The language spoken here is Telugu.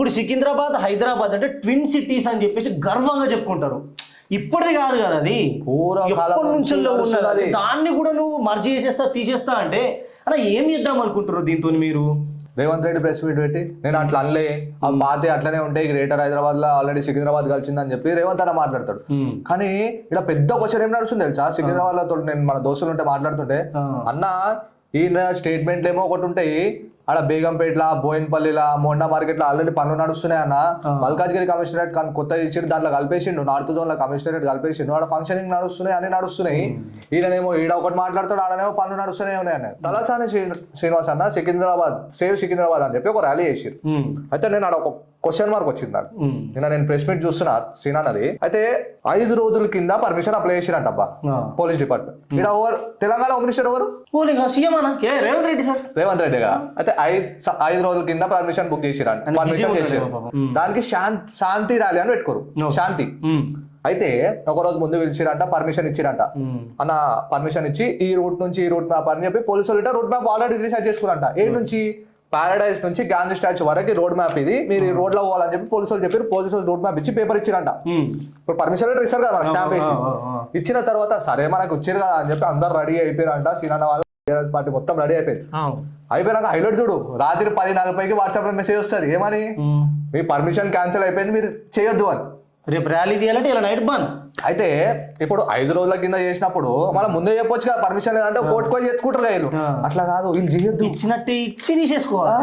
ఇప్పుడు సికింద్రాబాద్ హైదరాబాద్ అంటే ట్విన్ సిటీస్ అని చెప్పేసి గర్వంగా చెప్పుకుంటారు. ఇప్పటిది కాదు కదా అది, ఎప్పటి నుంచో ఉన్నది. దాన్ని కూడా నువ్వు మర్జీ చేసేస్తా తీసేస్తా అంటే అలా ఏం చేద్దాం అనుకుంటారు దీంతో మీరు? రేవంత్ రెడ్డి ప్రెస్ మీట్ పెట్టి నేను అట్లా అనలే, ఆ బాతే అట్లనే ఉంటాయి, గ్రేటర్ హైదరాబాద్ లో ఆల్రెడీ సికింద్రాబాద్ కలిసిందని చెప్పి రేవంత్ అన్న మాట్లాడతాడు. కానీ ఇలా పెద్ద క్వశ్చన్ ఏం నడుస్తుంది తెలుసా, సికింద్రాబాద్ లో నేను మన దోస్తులు ఉంటే మాట్లాడుతుంటే అన్న ఈయన స్టేట్మెంట్లు ఏమో ఒకటి ఉంటాయి, ఆడ బేగంపేట్ల బోయిన్పల్లిలా మోండా మార్కెట్ లో ఆల్రెడీ పనులు నడుస్తున్నాయి అన్న. మల్కాజ్గిరి కమిషనరేట్ కొత్త ఇచ్చిండు, దాంట్లో కలిపేసిండు, నార్త్ జోన్ లో కమిషనరేట్ కలిపేసిండు, ఆడ ఫంక్షనింగ్ నడుస్తున్నాయి, అన్ని నడుస్తున్నాయి. ఈయనేమో ఈడ ఒకటి మాట్లాడతాడు, ఆడనేమో పనులు నడుస్తున్నాయి ఉన్నాయి అన్న. తలసాని శ్రీనివాస్ అన్న సికింద్రాబాద్ సేవ్ సికింద్రాబాద్ అని చెప్పి ఒక ర్యాలీ చేసిరు. అయితే నేను ఆడ ఒక క్వశ్చన్ మార్క్ వచ్చింది నాకు. నేను ప్రెస్ మీట్ చూస్తున్నా శ్రీనాథ్, అయితే 5 రోజుల కింద పర్మిషన్ అప్లై చేసిరంట అబ్బా పోలీస్ డిపార్ట్మెంట్. ఇక్కడ తెలంగాణ హోమ్ మినిస్టర్ ఎవరు? రేవంత్ రెడ్డి సార్. రేవంత్ రెడ్డిగా. అయితే 5 రోజుల కింద పర్మిషన్ బుక్ చేసిరంట, పర్మిషన్ చేసారు. దానికి శాంతి ర్యాలీ అని పెట్టుకోరు, శాంతి. అయితే ఒక రోజు ముందు పిలిచిరంట, పర్మిషన్ ఇచ్చిరంట. అన్న పర్మిషన్ ఇచ్చి ఈ రూట్ నుంచి ఈ రూట్ మ్యాప్ అని చెప్పి పోలీసు వాళ్ళు రూట్ మ్యాప్ ఆల్రెడీ రీసెర్చ్ చేసుకురంట. ఏడు నుంచి పారాడైజ్ నుంచి గాంధీ స్టాచ్యూ వరకు రోడ్ మ్యాప్ ఇది, మీరు ఈ రోడ్ లో పోవాలని చెప్పి పోలీసు వాళ్ళు చెప్పారు. పోలీసు వాళ్ళు రోడ్ మ్యాప్ ఇచ్చి పేపర్ ఇచ్చిరంట. ఇప్పుడు పర్మిషన్ లెటర్ ఇస్తారు కదా స్టాంప్ వేసి. ఇచ్చిన తర్వాత సరే మనకు వచ్చారు కదా అని చెప్పి అందరు రెడీ అయిపోయారంట. సీనాన్న వాళ్ళు పార్టీ మొత్తం రెడీ అయిపోయింది. అయిపోయినాక హైలైట్ చూడు, రాత్రి 10:40కి వాట్సాప్ లో మెసేజ్ వస్తుంది, ఏమని మీ పర్మిషన్ క్యాన్సిల్ అయిపోయింది, మీరు చేయొద్దు అని. రేపు ర్యాలీ తీయాలంటే ఇలా నైట్ బంద్. అయితే ఇప్పుడు 5 రోజుల కింద చేసినప్పుడు మళ్ళీ ముందే చెప్పొచ్చు కదా పర్మిషన్ లేదంటే కోర్టుకొని ఎత్తుకుంటారు వీళ్ళు. అట్లా కాదు, వీళ్ళు చేయొద్దు, ఇచ్చినట్టు ఇచ్చి తీసేసుకోవాలి.